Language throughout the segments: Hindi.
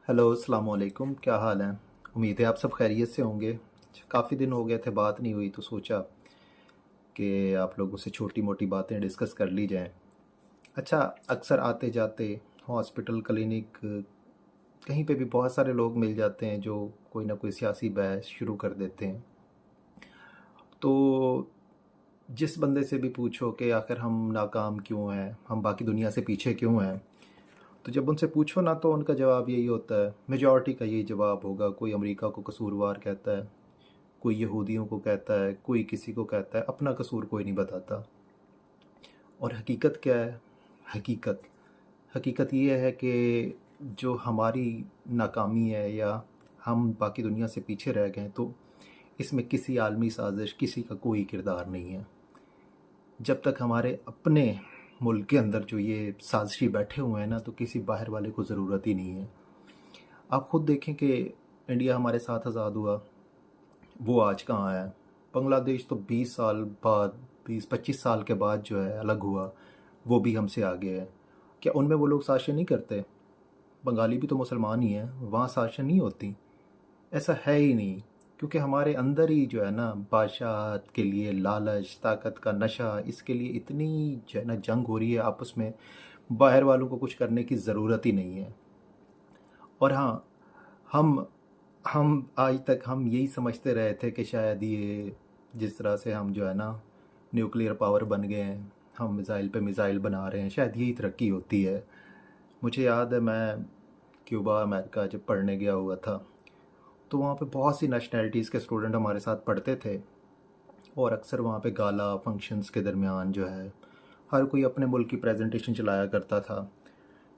हेलो अस्सलाम वालेकुम, क्या हाल है। उम्मीद है आप सब खैरियत से होंगे। काफ़ी दिन हो गए थे, बात नहीं हुई, तो सोचा कि आप लोगों से छोटी मोटी बातें डिस्कस कर ली जाएं। अच्छा, अक्सर आते जाते हॉस्पिटल क्लिनिक कहीं पे भी बहुत सारे लोग मिल जाते हैं जो कोई ना कोई सियासी बहस शुरू कर देते हैं। तो जिस बंदे से भी पूछो कि आखिर हम नाकाम क्यों हैं, हम बाकी दुनिया से पीछे क्यों हैं, तो जब उनसे पूछो ना तो उनका जवाब यही होता है, मेजॉरिटी का यही जवाब होगा। कोई अमेरिका को कसूरवार कहता है, कोई यहूदियों को कहता है, कोई किसी को कहता है, अपना कसूर कोई नहीं बताता। और हकीकत क्या है? हकीकत हकीकत ये है कि जो हमारी नाकामी है या हम बाकी दुनिया से पीछे रह गए, तो इसमें किसी आलमी साजिश, किसी का कोई किरदार नहीं है। जब तक हमारे अपने मुल्क के अंदर जो ये साजिशी बैठे हुए हैं ना, तो किसी बाहर वाले को ज़रूरत ही नहीं है। आप खुद देखें कि इंडिया हमारे साथ आज़ाद हुआ, वो आज कहाँ है। बांग्लादेश तो 20 साल बाद, 20-25 साल के बाद जो है अलग हुआ, वो भी हमसे आगे है। क्या उनमें वो लोग शासन नहीं करते? बंगाली भी तो मुसलमान ही हैं, वहाँ शासन नहीं होती? ऐसा है ही नहीं, क्योंकि हमारे अंदर ही जो है ना बादशाहत के लिए लालच, ताकत का नशा, इसके लिए इतनी जो है ना जंग हो रही है आपस में। बाहर वालों को कुछ करने की ज़रूरत ही नहीं है। और हाँ, हम हम आज तक हम यही समझते रहे थे कि शायद ये जिस तरह से हम जो है ना न्यूक्लियर पावर बन गए हैं, हम मिज़ाइल पे मिज़ाइल बना रहे हैं, शायद यही तरक्की होती है। मुझे याद है, मैं क्यूबा अमेरिका जब पढ़ने गया हुआ था, तो वहाँ पे बहुत सी नेशनैलिटीज़ के स्टूडेंट हमारे साथ पढ़ते थे। और अक्सर वहाँ पे गाला फंक्शंस के दरमियान जो है हर कोई अपने मुल्क की प्रेजेंटेशन चलाया करता था।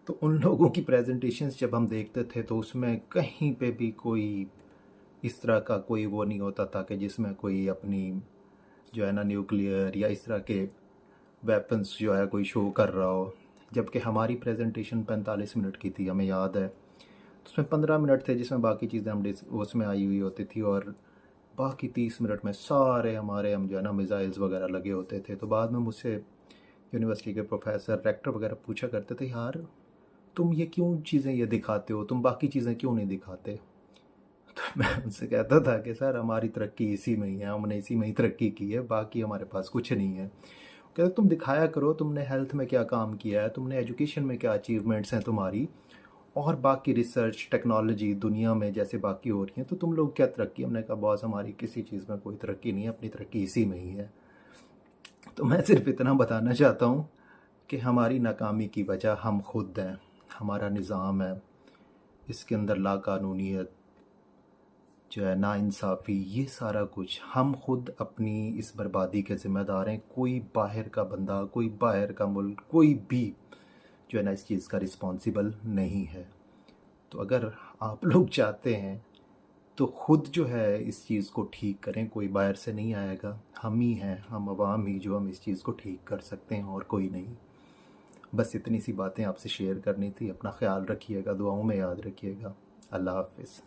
तो उन लोगों की प्रेजेंटेशंस जब हम देखते थे, तो उसमें कहीं पे भी कोई इस तरह का कोई वो नहीं होता था कि जिसमें कोई अपनी जो है ना न्यूक्लियर या इस तरह के वेपन्स जो है कोई शो कर रहा हो। जबकि हमारी प्रेजेंटेशन 45 मिनट की थी, हमें याद है। तो उसमें 15 मिनट थे जिसमें बाकी चीज़ें हम उसमें आई हुई होती थी, और बाकी 30 मिनट में सारे हम जो है ना मिज़ाइल्स वगैरह लगे होते थे। तो बाद में मुझसे यूनिवर्सिटी के प्रोफेसर, रेक्टर वगैरह पूछा करते थे, यार तुम ये क्यों चीज़ें ये दिखाते हो, तुम बाकी चीज़ें क्यों नहीं दिखाते? तो मैं उनसे कहता था कि सर हमारी तरक्की इसी में ही है, हमने इसी में ही तरक्की की है, बाकी हमारे पास कुछ नहीं है। कहते तुम दिखाया करो, तुमने हेल्थ में क्या काम किया है, तुमने एजुकेशन में क्या अचीवमेंट्स हैं तुम्हारी, और बाकी रिसर्च टेक्नोलॉजी दुनिया में जैसे बाकी हो रही है, तो तुम लोग क्या तरक्की। हमने कहा बॉस हमारी किसी चीज़ में कोई तरक्की नहीं है, अपनी तरक्की इसी में ही है। तो मैं सिर्फ इतना बताना चाहता हूँ कि हमारी नाकामी की वजह हम खुद हैं। हमारा निज़ाम है, इसके अंदर लाकानूनीत जो है, नाइंसाफ़ी, ये सारा कुछ हम खुद अपनी इस बर्बादी के ज़िम्मेदार हैं। कोई बाहर का बंदा, कोई बाहर का मुल्क, कोई भी जो है ना इस चीज़ का रिस्पॉन्सिबल नहीं है। तो अगर आप लोग चाहते हैं तो खुद जो है इस चीज़ को ठीक करें, कोई बाहर से नहीं आएगा, हम ही हैं, हम अवाम ही जो हम इस चीज़ को ठीक कर सकते हैं, और कोई नहीं। बस इतनी सी बातें आपसे शेयर करनी थी। अपना ख्याल रखिएगा, दुआओं में याद रखिएगा। अल्लाह हाफ़िज़।